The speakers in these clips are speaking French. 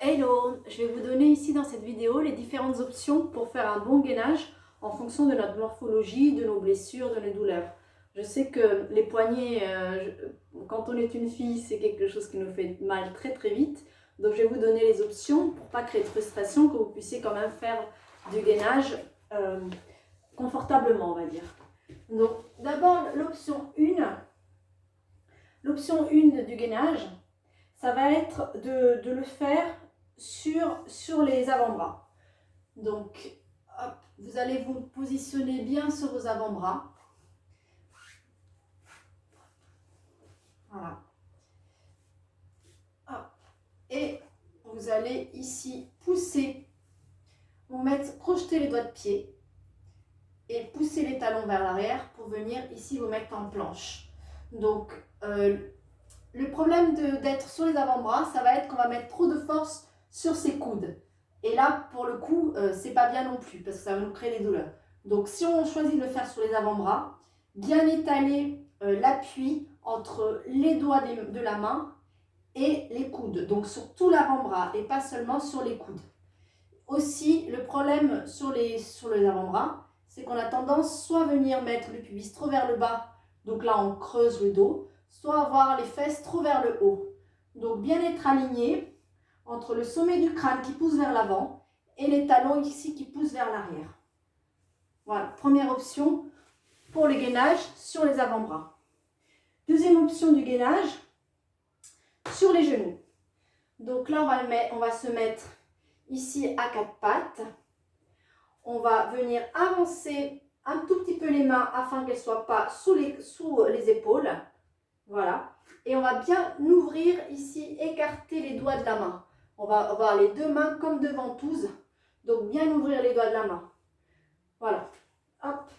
Hello, je vais vous donner ici dans cette vidéo les différentes options pour faire un bon gainage en fonction de notre morphologie, de nos blessures, de nos douleurs. Je sais que les poignets, quand on est une fille, c'est quelque chose qui nous fait mal très très vite. Donc je vais vous donner les options pour pas créer de frustration, que vous puissiez quand même faire du gainage confortablement, on va dire. Donc d'abord l'option 1 du gainage, ça va être de le faire sur les avant-bras. Donc, hop, vous allez vous positionner bien sur vos avant-bras. Voilà. Hop. Et vous allez ici pousser, crocheter les doigts de pied et pousser les talons vers l'arrière pour venir ici vous mettre en planche. Donc, le problème d'être sur les avant-bras, ça va être qu'on va mettre trop de force sur ses coudes. Et là, pour le coup, c'est pas bien non plus parce que ça va nous créer des douleurs. Donc, si on choisit de le faire sur les avant-bras, bien étaler l'appui entre les doigts de la main et les coudes. Donc, sur tout l'avant-bras et pas seulement sur les coudes. Aussi, le problème sur les avant-bras, c'est qu'on a tendance soit à venir mettre le pubis trop vers le bas, donc là on creuse le dos, soit avoir les fesses trop vers le haut. Donc bien être aligné entre le sommet du crâne qui pousse vers l'avant et les talons ici qui poussent vers l'arrière. Voilà, première option pour le gainage sur les avant-bras. Deuxième option du gainage, sur les genoux. Donc là on va se mettre ici à quatre pattes. On va venir avancer un tout petit peu les mains afin qu'elles ne soient pas sous les épaules. Voilà. Et on va bien ouvrir ici, écarter les doigts de la main. On va avoir les deux mains comme de ventouses. Donc bien ouvrir les doigts de la main. Voilà. Hop.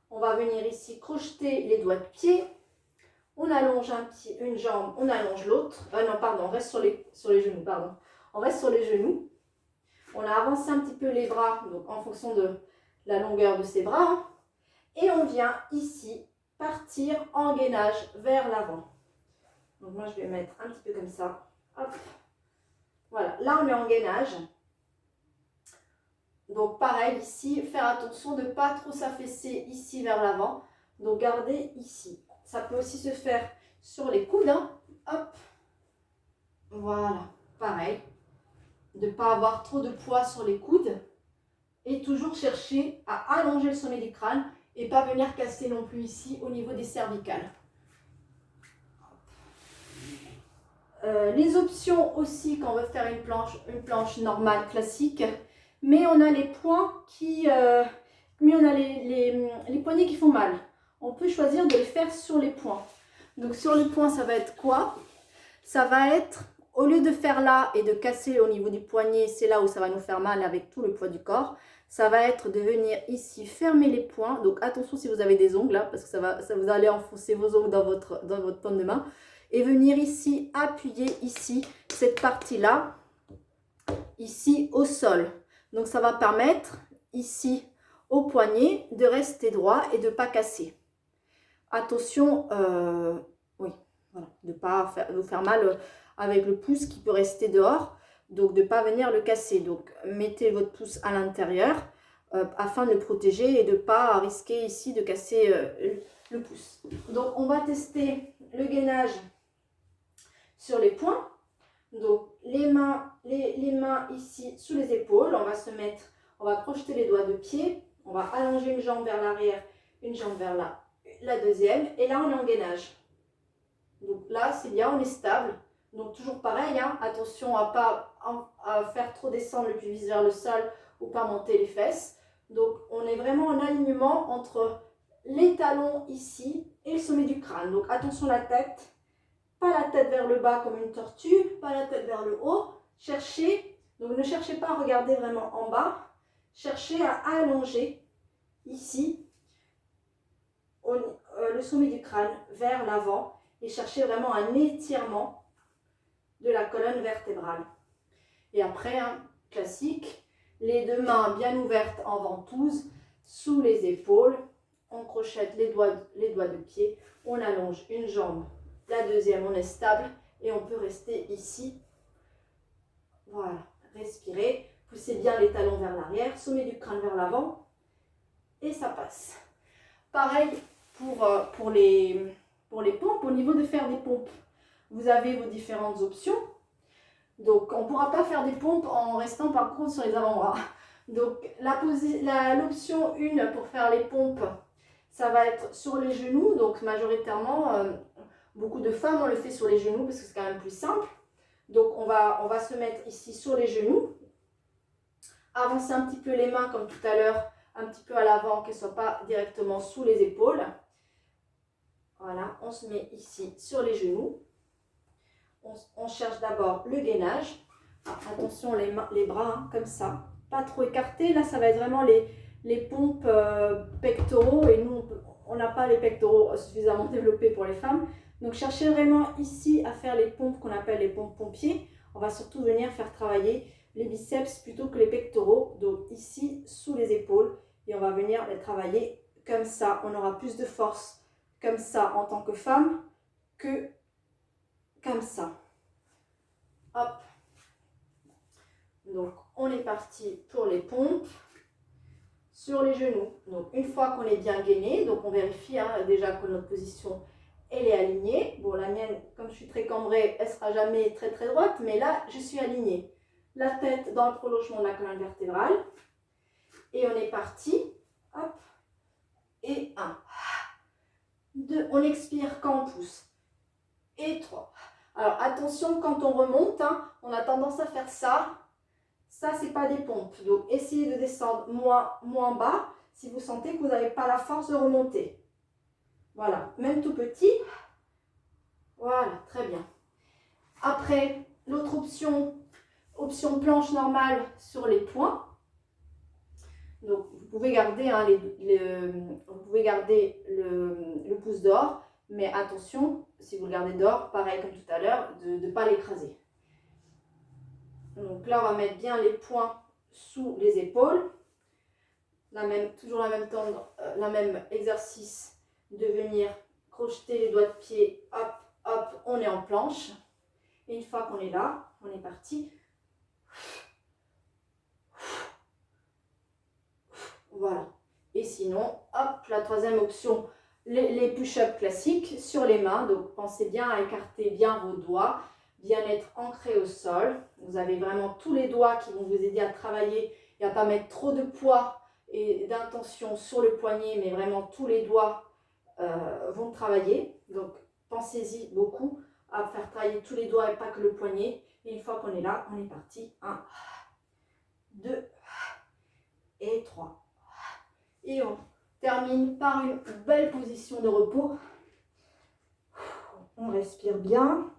On va venir ici crocheter les doigts de pied. On allonge une jambe, on allonge l'autre. Non, pardon, on reste sur les genoux, pardon. On reste sur les genoux. On a avancé un petit peu les bras, donc en fonction de la longueur de ses bras. Et on vient ici partir en gainage vers l'avant. Donc moi je vais mettre un petit peu comme ça. Hop. Voilà, là on est en gainage. Donc pareil ici, faire attention de ne pas trop s'affaisser ici vers l'avant. Donc gardez ici. Ça peut aussi se faire sur les coudes. Hein. Hop. Voilà, pareil. De ne pas avoir trop de poids sur les coudes. Et toujours chercher à allonger le sommet du crâne et pas venir casser non plus ici au niveau des cervicales. Les options aussi quand on veut faire une planche normale, classique, mais on a les points mais on a les poignets qui font mal. On peut choisir de les faire sur les points. Donc sur les points, ça va être quoi? Ça va être, au lieu de faire là et de casser au niveau du poignet, c'est là où ça va nous faire mal avec tout le poids du corps. Ça va être de venir ici fermer les poings. Donc attention si vous avez des ongles, là, parce que ça vous allez enfoncer vos ongles dans votre paume de main. Et venir ici appuyer ici, cette partie-là, ici au sol. Donc ça va permettre ici au poignet de rester droit et de ne pas casser. Attention, oui, voilà, de ne pas vous faire mal avec le pouce qui peut rester dehors. Donc de ne pas venir le casser. Donc mettez votre pouce à l'intérieur afin de le protéger et de ne pas risquer ici de casser le pouce. Donc on va tester le gainage sur les poings. Donc les mains ici sous les épaules. On va projeter les doigts de pied. On va allonger une jambe vers l'arrière, une jambe vers la deuxième. Et là on est en gainage. Donc là c'est bien, on est stable. Donc toujours pareil, hein, attention à faire trop descendre le pubis vers le sol ou pas monter les fesses. Donc on est vraiment en alignement entre les talons ici et le sommet du crâne. Donc attention la tête, pas la tête vers le bas comme une tortue, pas la tête vers le haut. Donc ne cherchez pas à regarder vraiment en bas, cherchez à allonger ici le sommet du crâne vers l'avant et cherchez vraiment un étirement de la colonne vertébrale. Et après, classique, les deux mains bien ouvertes en ventouse, sous les épaules, on crochette les doigts de pied, on allonge une jambe, la deuxième, on est stable et on peut rester ici. Voilà, respirez. Poussez bien les talons vers l'arrière, sommet du crâne vers l'avant. Et ça passe. Pareil pour les pompes. Au niveau de faire des pompes, vous avez vos différentes options. Donc, on ne pourra pas faire des pompes en restant par contre sur les avant-bras. Donc, l'option 1 pour faire les pompes, ça va être sur les genoux. Donc, majoritairement, beaucoup de femmes, on le fait sur les genoux parce que c'est quand même plus simple. Donc, on va se mettre ici sur les genoux. Avancer un petit peu les mains comme tout à l'heure, un petit peu à l'avant, qu'elles ne soient pas directement sous les épaules. Voilà, on se met ici sur les genoux. On cherche d'abord le gainage. Attention les bras, hein, comme ça. Pas trop écartés. Là, ça va être vraiment les pompes pectoraux. Et nous, on n'a pas les pectoraux suffisamment développés pour les femmes. Donc, cherchez vraiment ici à faire les pompes qu'on appelle les pompes pompiers. On va surtout venir faire travailler les biceps plutôt que les pectoraux. Donc, ici, sous les épaules. Et on va venir les travailler comme ça. On aura plus de force comme ça en tant que femme que comme ça. Hop. Donc, on est parti pour les pompes sur les genoux. Donc, une fois qu'on est bien gainé, donc on vérifie déjà que notre position elle est alignée. Bon, la mienne, comme je suis très cambrée, elle ne sera jamais très très droite, mais là, je suis alignée. La tête dans le prolongement de la colonne vertébrale. Et on est parti. Hop. Et 1. 2. On expire quand on pousse. Et 3. Alors, attention, quand on remonte, on a tendance à faire ça. Ça, ce n'est pas des pompes. Donc, essayez de descendre moins bas si vous sentez que vous n'avez pas la force de remonter. Voilà, même tout petit. Voilà, très bien. Après, l'autre option planche normale sur les poings. Donc, vous pouvez garder, le pouce dehors, mais attention, si vous le gardez dehors, pareil comme tout à l'heure, de ne pas l'écraser. Donc là, on va mettre bien les poings sous les épaules. Toujours la même exercice de venir crocheter les doigts de pied. Hop, hop, on est en planche. Et une fois qu'on est là, on est parti. Voilà. Et sinon, hop, la troisième option, les push-ups classiques sur les mains. Donc, pensez bien à écarter bien vos doigts, bien être ancré au sol. Vous avez vraiment tous les doigts qui vont vous aider à travailler et à ne pas mettre trop de poids et d'intention sur le poignet, mais vraiment tous les doigts vont travailler. Donc, pensez-y beaucoup à faire travailler tous les doigts et pas que le poignet. Et une fois qu'on est là, on est parti. 1, 2 et 3. Et on termine par une belle position de repos. On respire bien.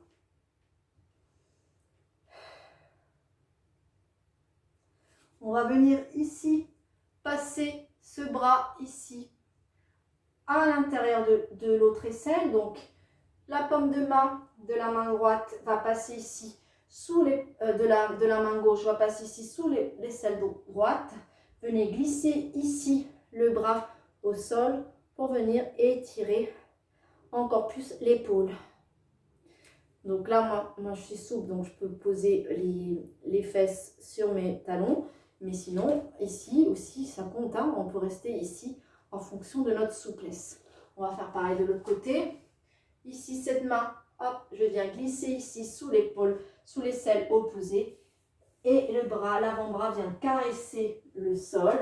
On va venir ici, passer ce bras ici à l'intérieur de l'autre aisselle. Donc, la paume de la main droite va passer ici, de la main gauche va passer ici sous l'aisselle droite. Venez glisser ici le bras au sol pour venir étirer encore plus l'épaule. Donc là, moi je suis souple, donc je peux poser les fesses sur mes talons. Mais sinon, ici aussi, ça compte. On peut rester ici en fonction de notre souplesse. On va faire pareil de l'autre côté. Ici, cette main, hop, je viens glisser ici sous l'épaule, sous l'aisselle opposée. Et le bras, l'avant-bras vient caresser le sol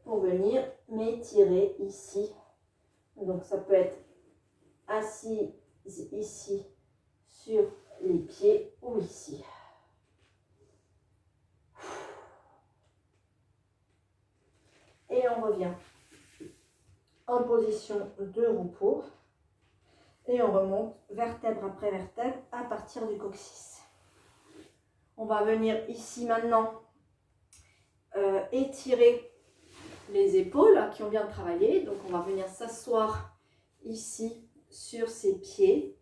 pour venir m'étirer ici. Donc, ça peut être assis ici sur les pieds ou ici. Et on revient en position de repos. Et on remonte vertèbre après vertèbre à partir du coccyx. On va venir ici maintenant étirer les épaules qui ont bien travaillé. Donc on va venir s'asseoir ici sur ses pieds.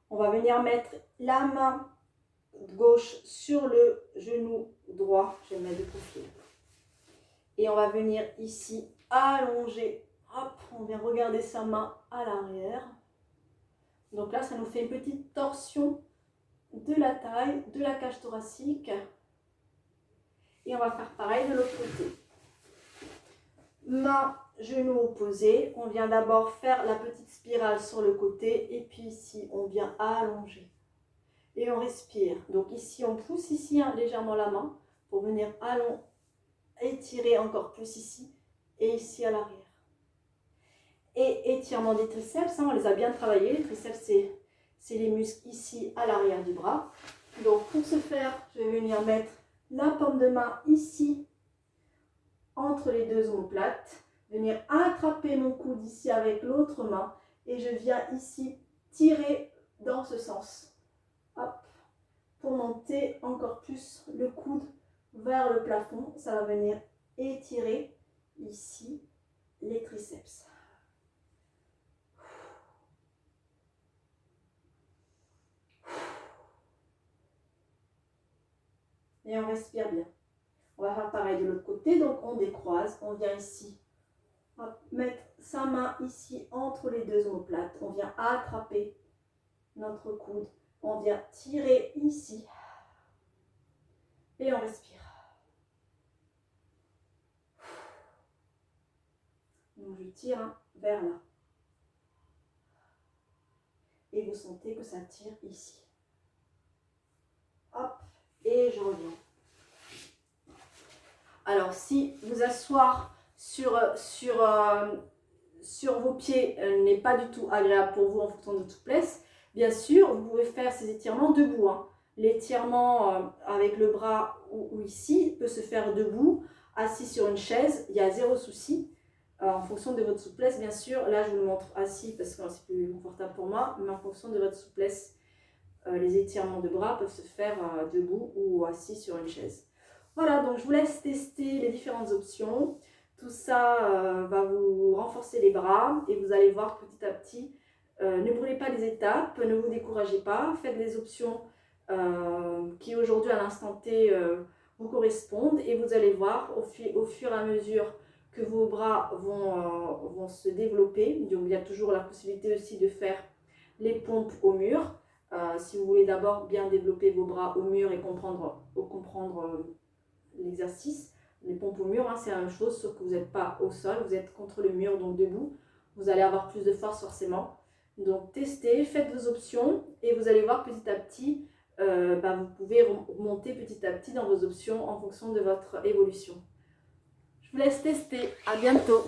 On va venir mettre la main gauche sur le genou droit. Je vais le mettre de profil. Et on va venir ici allonger. Hop, on vient regarder sa main à l'arrière. Donc là, ça nous fait une petite torsion de la taille, de la cage thoracique. Et on va faire pareil de l'autre côté. Main, genou opposé. On vient d'abord faire la petite spirale sur le côté. Et puis ici, on vient allonger. Et on respire. Donc ici, on pousse ici légèrement la main pour venir étirer encore plus ici et ici à l'arrière. Et étirement des triceps, on les a bien travaillés. Les triceps, c'est les muscles ici à l'arrière du bras. Donc pour ce faire, je vais venir mettre la paume de main ici entre les deux omoplates. Venir attraper mon coude ici avec l'autre main. Et je viens ici tirer dans ce sens. Hop. Pour monter encore plus le coude vers le plafond. Ça va venir étirer ici les triceps. Et on respire bien. On va faire pareil de l'autre côté. Donc on décroise. On vient ici. On va mettre sa main ici entre les deux omoplates. On vient attraper notre coude. On vient tirer ici. Et on respire. Donc je tire vers là. Et vous sentez que ça tire ici. Hop. Et je reviens. Alors si vous asseoir sur vos pieds n'est pas du tout agréable pour vous en fonction de votre souplesse, bien sûr, vous pouvez faire ces étirements debout. L'étirement avec le bras ou ici peut se faire debout, assis sur une chaise, il y a zéro souci. En fonction de votre souplesse, bien sûr, là je vous le montre assis parce que c'est plus confortable pour moi, mais en fonction de votre souplesse, les étirements de bras peuvent se faire debout ou assis sur une chaise. Voilà, donc je vous laisse tester les différentes options. Tout ça va vous renforcer les bras et vous allez voir petit à petit. Ne brûlez pas les étapes, ne vous découragez pas. Faites les options qui aujourd'hui à l'instant T vous correspondent et vous allez voir au fur et à mesure que vos bras vont se développer. Donc il y a toujours la possibilité aussi de faire les pompes au mur. Si vous voulez d'abord bien développer vos bras au mur et comprendre l'exercice, les pompes au mur, c'est la même chose, sauf que vous n'êtes pas au sol, vous êtes contre le mur, donc debout. Vous allez avoir plus de force forcément. Donc testez, faites vos options et vous allez voir petit à petit, vous pouvez monter petit à petit dans vos options en fonction de votre évolution. Je vous laisse tester, à bientôt.